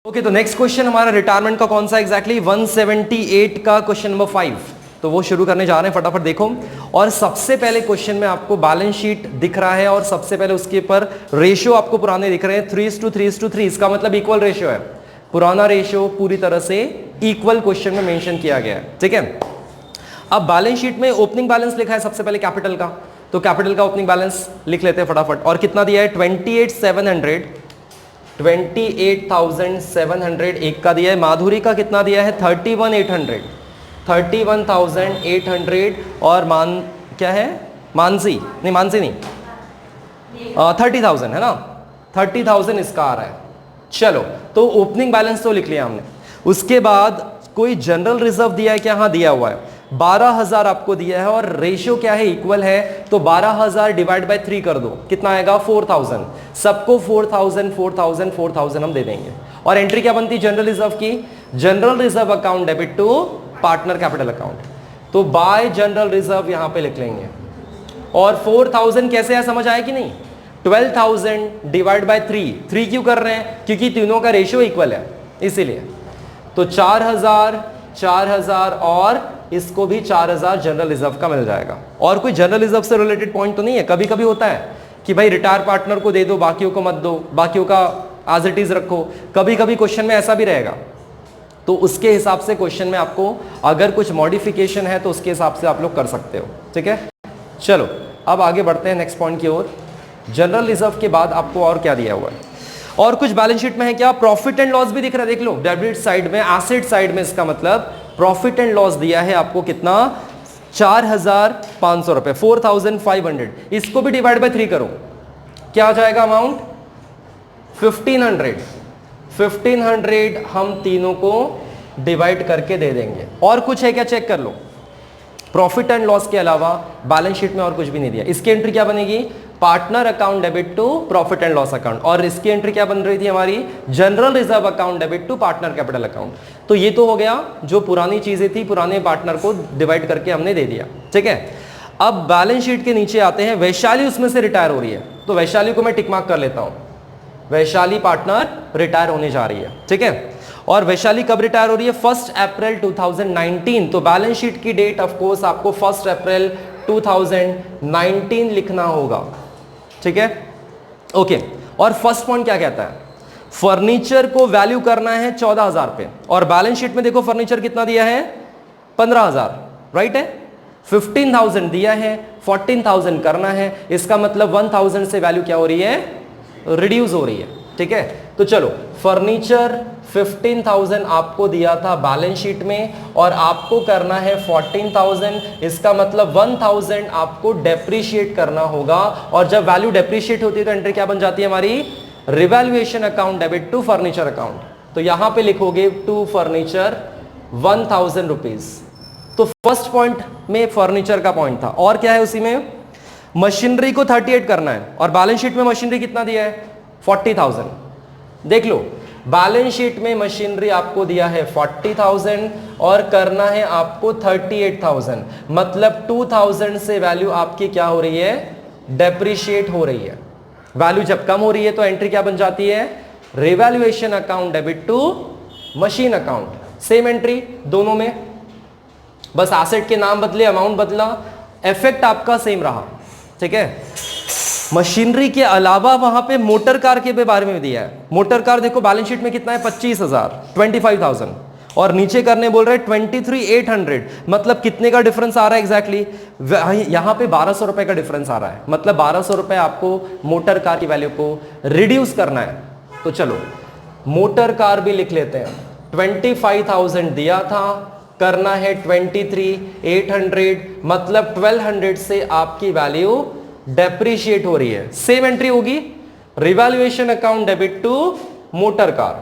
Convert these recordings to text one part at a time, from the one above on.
Okay, तो next question हमारा retirement का कौन सा एग्जैक्टली 178 का क्वेश्चन नंबर 5। तो वो शुरू करने जा रहे हैं, फटाफट देखो। और सबसे पहले क्वेश्चन में आपको बैलेंस शीट दिख रहा है और सबसे पहले उसके ऊपर रेशियो आपको पुराने दिख रहे हैं 3:3:3। इसका मतलब इक्वल रेशियो है, पुराना रेशियो पूरी तरह से इक्वल क्वेश्चन में मेंशन किया गया है। ठीक है, अब बैलेंस शीट में ओपनिंग बैलेंस लिखा है सबसे पहले कैपिटल का, तो कैपिटल का ओपनिंग बैलेंस लिख लेते हैं फटाफट। और कितना दिया है 28,700 एक का दिया है। माधुरी का कितना दिया है 31,800 और क्या है मानसी नहीं 30,000 है ना, 30,000 इसका आ रहा है। चलो, तो ओपनिंग बैलेंस तो लिख लिया हमने। उसके बाद कोई जनरल रिजर्व दिया है क्या? हाँ दिया हुआ है, 12,000 आपको दिया है और रेशियो क्या है इक्वल है, तो 12,000 डिवाइड बाय 3 कर दो, कितना आएगा 4,000। सबको 4,000 4,000 4,000 हम दे देंगे। और एंट्री क्या बनती जनरल रिजर्व की? General reserve account debit to partner capital account, तो बाय जनरल रिजर्व यहां पे लिख लेंगे। और 4,000 कैसे है समझ आया कि नहीं? 12,000 डिवाइड बाय 3 क्यों कर रहे हैं? क्योंकि तीनों का रेशियो इक्वल है इसीलिए। तो 4,000 और इसको भी 4,000 जनरल रिजर्व का मिल जाएगा। और कोई जनरल रिजर्व से रिलेटेड पॉइंट तो नहीं है? कभी कभी होता है कि भाई रिटायर पार्टनर को दे दो, बाकियों को मत दो, बाकियों का एज इट इज रखो। कभी कभी क्वेश्चन में ऐसा भी रहेगा, तो उसके हिसाब से क्वेश्चन में आपको अगर कुछ मॉडिफिकेशन है तो उसके हिसाब से आप लोग कर सकते हो। ठीक है, चलो अब आगे बढ़ते हैं नेक्स्ट पॉइंट की ओर। जनरल रिजर्व के बाद आपको और क्या दिया हुआ है? और कुछ बैलेंस शीट में है क्या? प्रॉफिट एंड लॉस भी दिख रहा है, देख लो डेबिट साइड में, एसेट साइड में। इसका मतलब प्रॉफिट एंड लॉस दिया है आपको कितना? 4,500 रुपए, 4,500। इसको भी डिवाइड बाय 3 करो, क्या आ जाएगा अमाउंट? 1,500 हम तीनों को डिवाइड करके दे देंगे। और कुछ है क्या चेक कर लो। प्रॉफिट एंड लॉस के अलावा बैलेंस शीट में और कुछ भी नहीं दिया। इसकी एंट्री क्या बनेगी? Partner account debit to profit and loss account. और इसकी एंट्री क्या बन रही थी हमारी? General reserve account debit to partner capital account. तो ये तो हो गया जो पुरानी चीजें थी, पुराने पार्टनर को डिवाइड करके हमने दे दिया। ठीक है, अब बैलेंस शीट के नीचे आते हैं। वैशाली उसमें से रिटायर हो रही है, तो वैशाली को मैं टिक मार्क कर लेता हूं। वैशाली पार्टनर रिटायर होने जा रही है। ठीक है, और वैशाली कब रिटायर हो रही है? 1 अप्रैल 2019। तो बैलेंस शीट की डेट ऑफ कोर्स आपको 1 अप्रैल 2019 लिखना होगा। ठीक है, ओके। और फर्स्ट पॉइंट क्या कहता है? फर्नीचर को वैल्यू करना है 14,000 पे, और बैलेंस शीट में देखो फर्नीचर कितना दिया है? 15,000, राइट है। 15,000 दिया है, 14,000 करना है। इसका मतलब 1,000 से वैल्यू क्या हो रही है? रिड्यूस हो रही है। ठीक है, तो चलो फर्नीचर 15,000 आपको दिया था बैलेंस शीट में और आपको करना है 14,000। इसका मतलब 1,000 आपको डेप्रीशिएट करना होगा। और जब वैल्यू डेप्रीशिएट होती है तो एंट्री क्या बन जाती है हमारी? Revaluation account debit to furniture account. तो यहां पे लिखोगे टू फर्नीचर 1,000 रुपीज। तो फर्स्ट पॉइंट में फर्नीचर का पॉइंट था। और क्या है उसी में? मशीनरी को 38 करना है और बैलेंस शीट में मशीनरी कितना दिया है? 40,000। देख लो बैलेंस शीट में मशीनरी आपको दिया है 40,000 और करना है आपको 38,000। मतलब 2,000 से वैल्यू आपकी क्या हो रही है? डेप्रीशिएट हो रही है। वैल्यू जब कम हो रही है तो एंट्री क्या बन जाती है? Revaluation account debit to machine account. Same entry दोनों में, बस एसेट के नाम बदले, अमाउंट बदला, इफेक्ट आपका सेम रहा। ठीक है, मशीनरी के अलावा वहां पे मोटर कार के बारे में दिया है। मोटर कार देखो बैलेंस शीट में कितना है? 25,000, 25,000 और नीचे करने बोल रहे हैं 23,800। मतलब कितने का डिफरेंस आ रहा है एग्जैक्टली? यहां पे 1,200 रुपए का डिफरेंस आ रहा है। मतलब 1,200 रुपए आपको मोटर कार की वैल्यू को रिड्यूस करना है। तो चलो मोटर कार भी लिख लेते हैं। 25,000 दिया था, करना है 23,800। मतलब 1,200 से आपकी वैल्यू डेप्रीशिएट हो रही है। सेम एंट्री होगी, revaluation account debit to motor car.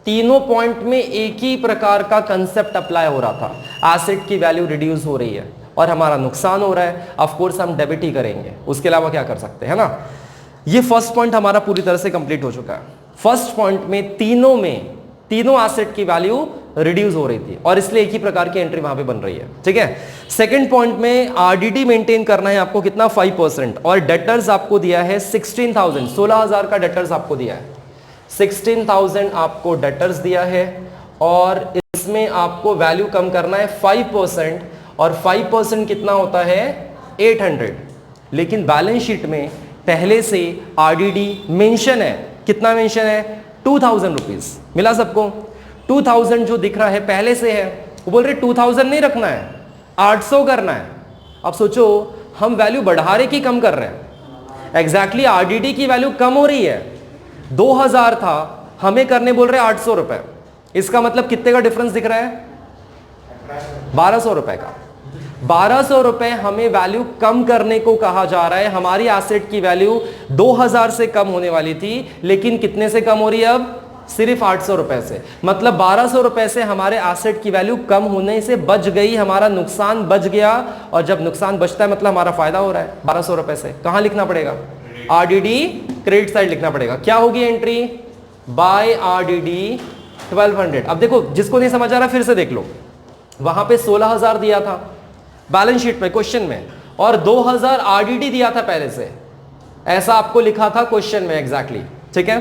तीनों पॉइंट में एक ही प्रकार का कंसेप्ट अप्लाई हो रहा था। एसेट की वैल्यू रिड्यूस हो रही है और हमारा नुकसान हो रहा है, ऑफ कोर्स हम डेबिट ही करेंगे, उसके अलावा क्या कर सकते हैं ना। ये फर्स्ट पॉइंट हमारा पूरी तरह से कंप्लीट हो चुका है। फर्स्ट पॉइंट में तीनों एसेट की वैल्यू रिड्यूस हो रही थी और इसलिए एक ही प्रकार की एंट्री वहां पे बन रही है। ठीक है, सेकंड पॉइंट में आरडीडी मेंटेन करना है आपको कितना? 5% और डेटर्स आपको दिया है 16,000, 16,000 का डेटर्स आपको दिया है। 16,000 आपको डेटर्स दिया है और इसमें आपको वैल्यू कम करना है 5% और 5% कितना होता है 800। लेकिन बैलेंस शीट में पहले से आरडीडी मेंशन है, कितना मेंशन है 2,000 रुपीज। मिला सबको? 2,000 जो दिख रहा है पहले से है, वो बोल रहे 2,000 नहीं रखना है 800 करना है। अब सोचो हम वैल्यू बढ़ा रहे कि कम कर रहे हैं? एग्जैक्टली आरडीडी की वैल्यू कम हो रही है, 2,000 था हमें करने बोल रहे 800 रुपए। इसका मतलब कितने का डिफरेंस दिख रहा है 1,200 रुपए का। 1,200 रुपए हमें वैल्यू कम करने को कहा जा रहा है। हमारी एसेट की वैल्यू 2,000 से कम होने वाली थी, लेकिन कितने से कम हो रही है अब? सिर्फ 800 रुपए से। मतलब 1,200 रुपए से हमारे एसेट की वैल्यू कम होने से बच गई, हमारा नुकसान बच गया। और जब नुकसान बचता है मतलब हमारा फायदा हो रहा है 1,200 रुपए से। कहां लिखना पड़ेगा? आरडीडी क्रेडिट साइड लिखना पड़ेगा। क्या होगी एंट्री? Bye RDD 1200। अब देखो जिसको नहीं समझ आ रहा फिर से देख लो, वहां पे 16,000 दिया था बैलेंस शीट में क्वेश्चन में, और 2,000 आरडीडी दिया था पहले से, ऐसा आपको लिखा था क्वेश्चन में एग्जैक्टली। ठीक है,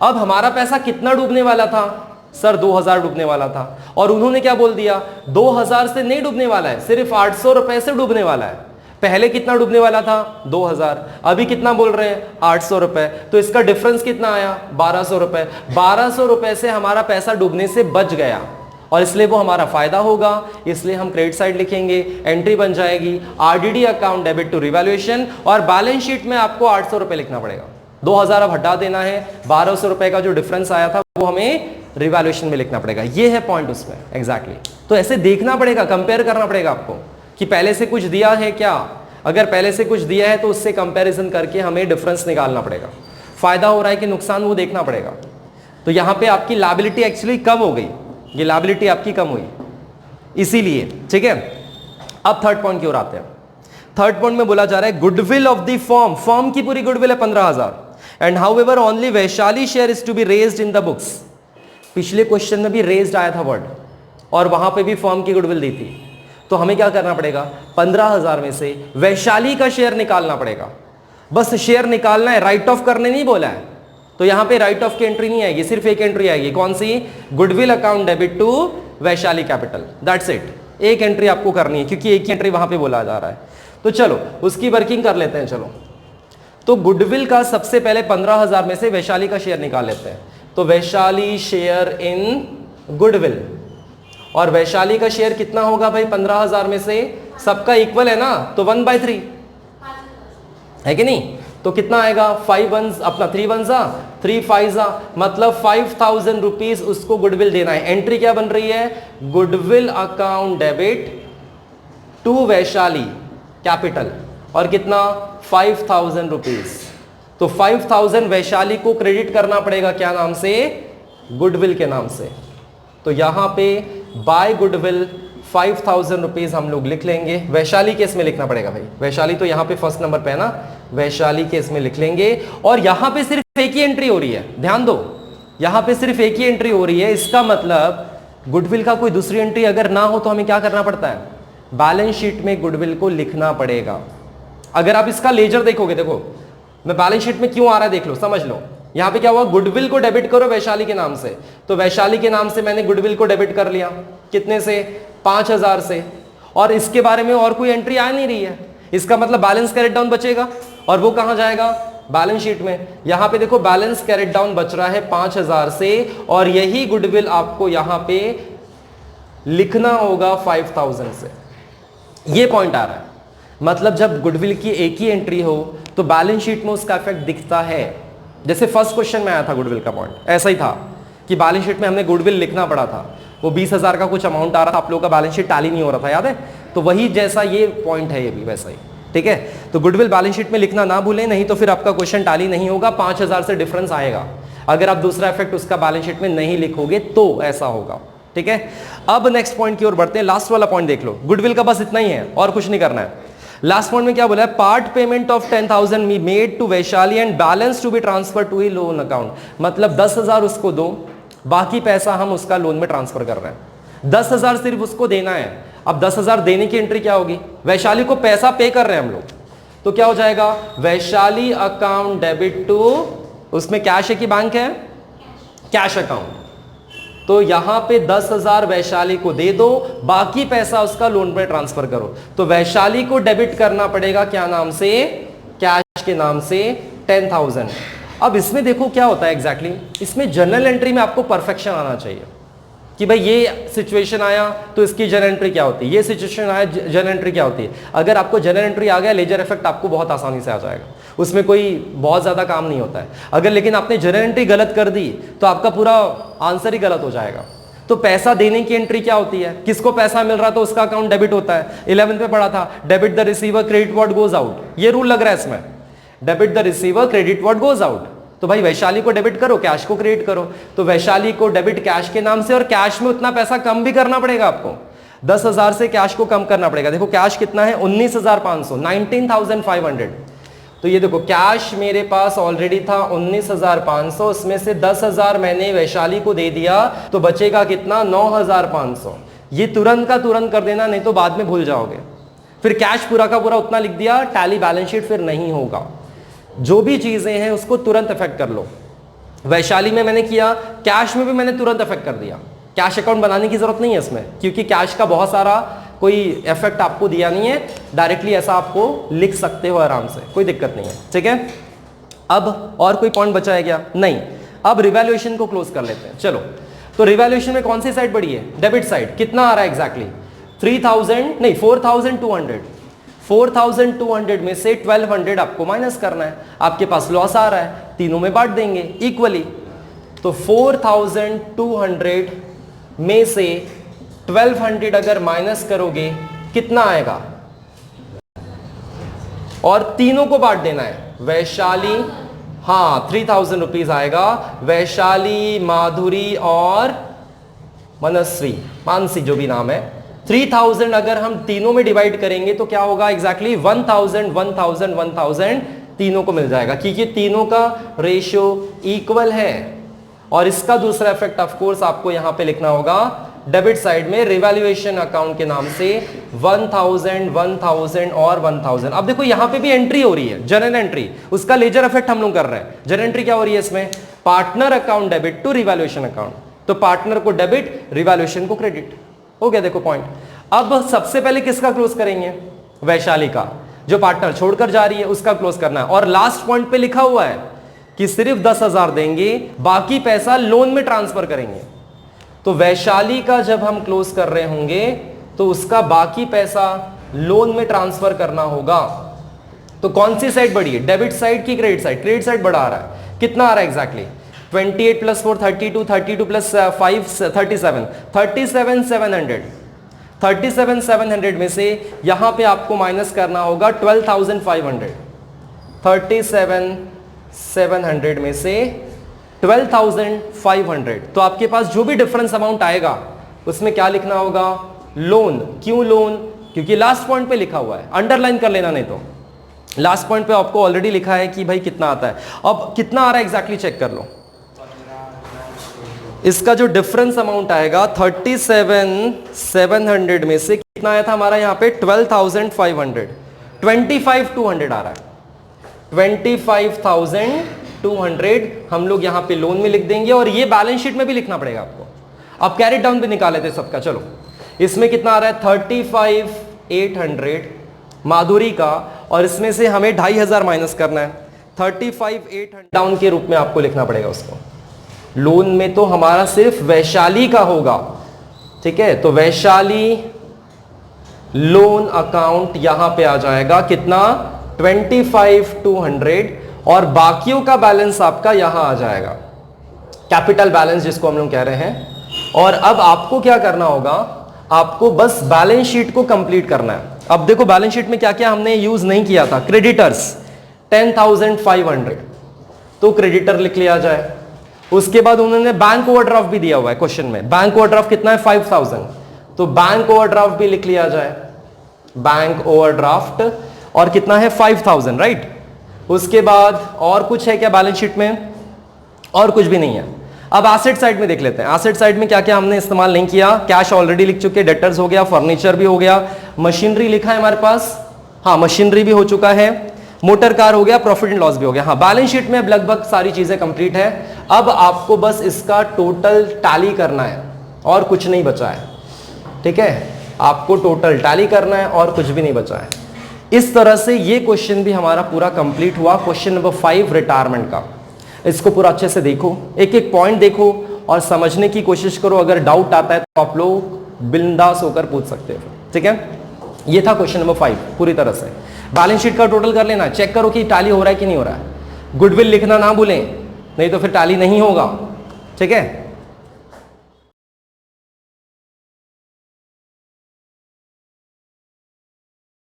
अब हमारा पैसा कितना डूबने वाला था सर? 2,000 डूबने वाला था, और उन्होंने क्या बोल दिया 2,000 से नहीं डूबने वाला है, सिर्फ 800 रुपए से डूबने वाला है। पहले कितना डूबने वाला था 2,000, अभी कितना बोल रहे हैं 800 रुपए। तो इसका डिफरेंस कितना आया 1,200 रुपए। 1,200 रुपए से हमारा पैसा डूबने से बच गया और इसलिए वो हमारा फायदा होगा, इसलिए हम क्रेडिट साइड लिखेंगे। एंट्री बन जाएगी RDD account debit to revaluation, और बैलेंस शीट में आपको 800 रुपए लिखना पड़ेगा। 2,000 अब हटा देना है, 1,200 रुपए का जो डिफरेंस आया था वो हमें रिवैल्यूएशन में लिखना पड़ेगा। ये है पॉइंट उसमें एग्जैक्टली। तो ऐसे देखना पड़ेगा, कंपेयर करना पड़ेगा आपको कि पहले से कुछ दिया है क्या। अगर पहले से कुछ दिया है तो उससे कंपैरिजन करके हमें डिफरेंस निकालना पड़ेगा। फायदा हो रहा है कि नुकसान, वो देखना पड़ेगा। तो यहां पे आपकी लायबिलिटी एक्चुअली कम हो गई, ये लायबिलिटी आपकी कम हुई इसीलिए। ठीक है, अब थर्ड पॉइंट की ओर आते हैं। थर्ड पॉइंट में बोला जा रहा है goodwill of the firm, firm की पूरी गुडविल है 15,000 and however only Vaishali share is to be raised in the books. पिछले क्वेश्चन में भी रेज्ड आया था वर्ड, और वहां पे भी फर्म की गुडविल दी थी। तो हमें क्या करना पड़ेगा 15,000 में से वैशाली का शेयर निकालना पड़ेगा। बस शेयर निकालना है, राइट ऑफ करने नहीं बोला है। तो यहां पे राइट ऑफ की एंट्री नहीं आएगी, सिर्फ एक एंट्री आएगी। कौन सी? Goodwill account debit to Vaishali capital, that's it. एक एंट्री आपको करनी है क्योंकि एक ही एंट्री वहां पे बोला जा रहा है। तो चलो उसकी वर्किंग कर लेते हैं। चलो तो गुडविल का सबसे पहले 15,000 में से वैशाली का शेयर निकाल लेते हैं। तो वैशाली शेयर इन गुडविल, और वैशाली का शेयर कितना होगा भाई 15,000 में से? सबका इक्वल है ना, तो 1/3 है कि नहीं? तो कितना आएगा 5 1 अपना 3 1 3 5 मतलब 5,000 रुपीज उसको गुडविल देना है। एंट्री क्या बन रही है? Goodwill account debit to Vaishali capital, और कितना 5,000 रुपीज। तो 5,000 वैशाली को क्रेडिट करना पड़ेगा, क्या नाम से? गुडविल के नाम से। तो यहां पे बाय गुडविल 5,000 रुपीज हम लोग लिख लेंगे। वैशाली केस में लिखना पड़ेगा भाई, वैशाली तो यहां पे फर्स्ट नंबर पे है ना, वैशाली केस में लिख लेंगे। और यहां पे सिर्फ एक ही एंट्री हो रही है, ध्यान दो, यहां पे सिर्फ एक ही एंट्री हो रही है। इसका मतलब गुडविल का कोई दूसरी एंट्री अगर ना हो तो हमें क्या करना पड़ता है? बैलेंस शीट में गुडविल को लिखना पड़ेगा। अगर आप इसका लेजर देखोगे, देखो मैं बैलेंस शीट में क्यों आ रहा है देख लो, समझ लो। यहां पे क्या हुआ, गुडविल को डेबिट करो वैशाली के नाम से। तो वैशाली के नाम से मैंने गुडविल को डेबिट कर लिया, कितने से? 5,000 से। और इसके बारे में और कोई एंट्री आ नहीं रही है, इसका मतलब बैलेंस कैरेट डाउन बचेगा, और वो कहां जाएगा? बैलेंस शीट में। यहां पे देखो बैलेंस कैरेट डाउन बच रहा है 5,000 से, और यही गुडविल आपको यहां पे लिखना होगा 5,000 से। ये पॉइंट आ रहा है। मतलब जब गुडविल की एक ही एंट्री हो तो बैलेंस शीट में उसका इफेक्ट दिखता है। जैसे फर्स्ट क्वेश्चन में आया था गुडविल का पॉइंट, ऐसा ही था कि बैलेंस शीट में हमने गुडविल लिखना पड़ा था। वो 20,000 का कुछ अमाउंट आ रहा था, आप लोगों का बैलेंस शीट टैली नहीं हो रहा था, याद है? तो वही जैसा ये पॉइंट है, ये भी वैसा ही। ठीक है, तो गुडविल बैलेंस शीट में लिखना ना भूलें, नहीं तो फिर आपका क्वेश्चन टैली नहीं होगा। 5,000 से डिफरेंस आएगा अगर आप दूसरा इफेक्ट उसका बैलेंस शीट में नहीं लिखोगे तो ऐसा होगा। ठीक है, अब नेक्स्ट पॉइंट की ओर बढ़ते हैं। लास्ट वाला पॉइंट देख लो, गुडविल का बस इतना ही है और कुछ नहीं करना है। लास्ट पॉइंट में क्या बोला है? Part payment of 10,000 made to Vaishali and balance to be transfer to he loan account. मतलब 10,000 उसको दो, बाकी पैसा हम उसका लोन में ट्रांसफर कर रहे हैं। 10,000 सिर्फ उसको देना है। अब 10,000 देने की एंट्री क्या होगी? वैशाली को पैसा पे कर रहे हैं हम लोग, तो क्या हो जाएगा? वैशाली अकाउंट डेबिट टू, उसमें कैश है कि बैंक है? कैश अकाउंट, तो यहां पे 10,000 वैशाली को दे दो, बाकी पैसा उसका लोन पे ट्रांसफर करो। तो वैशाली को डेबिट करना पड़ेगा क्या नाम से, कैश के नाम से 10,000। अब इसमें देखो क्या होता है एग्जैक्टली, इसमें जर्नल एंट्री में आपको परफेक्शन आना चाहिए कि भाई ये सिचुएशन आया तो इसकी जर्नल एंट्री क्या होती है, ये सिचुएशन आया जर्नल एंट्री क्या होती है। अगर आपको जर्नल एंट्री आ गया, लेजर इफेक्ट आपको बहुत आसानी से आ जाएगा, उसमें कोई बहुत ज्यादा काम नहीं होता है। अगर लेकिन आपने जर्नल एंट्री गलत कर दी तो आपका पूरा आंसर ही गलत हो जाएगा। तो पैसा देने की एंट्री क्या होती है, किसको पैसा मिल रहा था उसका अकाउंट डेबिट होता है। 11th में पढ़ा था, debit the receiver credit what goes out, ये रूल लग रहा है इसमें, debit the receiver credit what goes out. तो भाई वैशाली को डेबिट करो, कैश को क्रेडिट करो। तो वैशाली को डेबिट कैश के नाम से, और कैश में उतना पैसा कम भी करना पड़ेगा आपको, 10,000 से कैश को कम करना पड़ेगा। देखो कैश कितना है, 19,500, 19,500। तो ये देखो कैश मेरे पास ऑलरेडी था 19,500, उसमें से 10,000 मैंने वैशाली को दे दिया, तो बचेगा कितना, 9,500। ये तुरंत का तुरंत कर देना, नहीं तो बाद में भूल जाओगे। फिर कैश पूरा का पूरा उतना लिख दिया, टैली बैलेंस शीट फिर नहीं होगा। जो भी चीजें हैं उसको तुरंत इफेक्ट कर लो। वैशाली में मैंने किया, कैश में भी मैंने तुरंत इफेक्ट कर दिया। कैश अकाउंट बनाने की जरूरत नहीं है इसमें, क्योंकि कैश का बहुत सारा कोई इफेक्ट आपको दिया नहीं है, डायरेक्टली ऐसा आपको लिख सकते हो आराम से, कोई दिक्कत नहीं है। ठीक है, अब और कोई पॉइंट बचा है क्या, नहीं। अब रिवैल्यूएशन को क्लोज कर लेते हैं। चलो, तो रिवैल्यूएशन में कौन सी साइड बढ़ी है, डेबिट साइड। कितना आ रहा है एग्जैक्टली, 3,000 नहीं 4,200। 4,200 में से 1,200 आपको माइनस करना है। आपके पास लॉस आ रहा है, तीनों में बांट देंगे इक्वली। तो 4,200 में से 1,200 अगर माइनस करोगे कितना आएगा, और तीनों को बांट देना है। वैशाली, हाँ 3,000 रुपीज आएगा। वैशाली, माधुरी और मनस्वी, मानसी जो भी नाम है, 3,000 अगर हम तीनों में डिवाइड करेंगे तो क्या होगा एग्जैक्टली 1,000 1,000 1,000 तीनों को मिल जाएगा, क्योंकि तीनों का रेशियो इक्वल है। और इसका दूसरा इफेक्ट ऑफ कोर्स आपको यहां पे लिखना होगा डेबिट साइड में, रिवैल्यूएशन अकाउंट के नाम से 1,000 1,000 और 1,000। अब देखो यहां पे भी एंट्री हो रही है, जर्नल एंट्री, उसका लेजर इफेक्ट हम लोग कर रहे हैं। जर्नल एंट्री क्या हो रही है इसमें, partner account debit to revaluation account. तो पार्टनर को डेबिट, रिवैल्यूएशन को क्रेडिट, हो गया। देखो पॉइंट। अब सबसे पहले किसका क्लोज करेंगे, वैशाली का, जो पार्टनर छोड़कर जा रही है उसका क्लोज करना है। और लास्ट पॉइंट पे लिखा हुआ है कि सिर्फ 10,000 देंगे, बाकी पैसा लोन में ट्रांसफर करेंगे। तो वैशाली का जब हम क्लोज कर रहे होंगे तो उसका बाकी पैसा लोन में ट्रांसफर करना होगा। तो कौन सी साइड बढ़ी है, डेबिट साइड की क्रेडिट साइड, क्रेडिट साइड बढ़ा आ रहा है। कितना आ रहा है एग्जैक्टली, 28 + 4 32, 32 + 5 37, 37,700। 37,700 में से यहां पे आपको माइनस करना होगा 12,500। 37,700 में से 12,500, तो आपके पास जो भी डिफरेंस अमाउंट आएगा उसमें क्या लिखना होगा, लोन। क्यों लोन, क्योंकि लास्ट पॉइंट पे लिखा हुआ है, अंडरलाइन कर लेना, नहीं तो लास्ट पॉइंट पे आपको ऑलरेडी लिखा है कि भाई कितना आता है। अब कितना आ रहा है एग्जैक्टली चेक कर लो। इसका जो डिफरेंस अमाउंट आएगा 37,700 में से कितना आया था हमारा यहाँ पे 12,500, 25,200 आ रहा है। 25,200 हम लोग यहाँ पे लोन में लिख देंगे, और ये बैलेंस शीट में भी लिखना पड़ेगा आपको। अब कैरी डाउन भी निकाले थे सबका। चलो, इसमें कितना आ रहा है 35,800 माधुरी का, और इसमें से हमें 2,500 माइनस करना है। 35,800 डाउन के रूप में आपको लिखना पड़ेगा उसको। लोन में तो हमारा सिर्फ वैशाली का होगा, ठीक है। तो वैशाली लोन अकाउंट यहां पे आ जाएगा कितना, 25,200, और बाकियों का बैलेंस आपका यहां आ जाएगा, कैपिटल बैलेंस जिसको हम लोग कह रहे हैं। और अब आपको क्या करना होगा, आपको बस बैलेंस शीट को कंप्लीट करना है। अब देखो बैलेंस शीट में क्या क्या हमने यूज नहीं किया था। क्रेडिटर्स 10,500, तो क्रेडिटर लिख लिया जाए। उसके बाद उन्होंने बैंक ओवरड्राफ्ट भी दिया हुआ है क्वेश्चन में। बैंक ओवरड्राफ्ट कितना है 5,000, तो बैंक ओवरड्राफ्ट भी लिख लिया जाए। बैंक ओवरड्राफ्ट और कितना है 5,000, राइट। उसके बाद और कुछ है क्या बैलेंस शीट में, और कुछ भी नहीं है। अब एसेट साइड में देख लेते हैं। एसेट साइड में क्या क्या हमने इस्तेमाल नहीं किया। कैश ऑलरेडी लिख चुके, डेटर्स हो गया, फर्नीचर भी हो गया, मशीनरी लिखा है हमारे पास, हाँ मशीनरी भी हो चुका है। मोटर कार हो गया, प्रॉफिट एंड लॉस भी हो गया। हाँ, बैलेंस शीट में अब लगभग सारी चीजें कंप्लीट है। अब आपको बस इसका टोटल टैली करना है और कुछ नहीं बचा है। ठीक है, आपको टोटल टैली करना है और कुछ भी नहीं बचा है। इस तरह से ये क्वेश्चन भी हमारा पूरा कंप्लीट हुआ। क्वेश्चन नंबर 5 रिटायरमेंट का। इसको पूरा अच्छे से देखो, एक एक पॉइंट देखो और समझने की कोशिश करो। अगर डाउट आता है तो आप लोग बिंदास होकर पूछ सकते हो। ठीक है, ये था क्वेश्चन नंबर 5 पूरी तरह से। बैलेंस शीट का टोटल कर लेना, चेक करो कि टैली हो रहा है कि नहीं हो रहा है। गुडविल लिखना ना भूलें, नहीं तो फिर टैली नहीं होगा। ठीक है।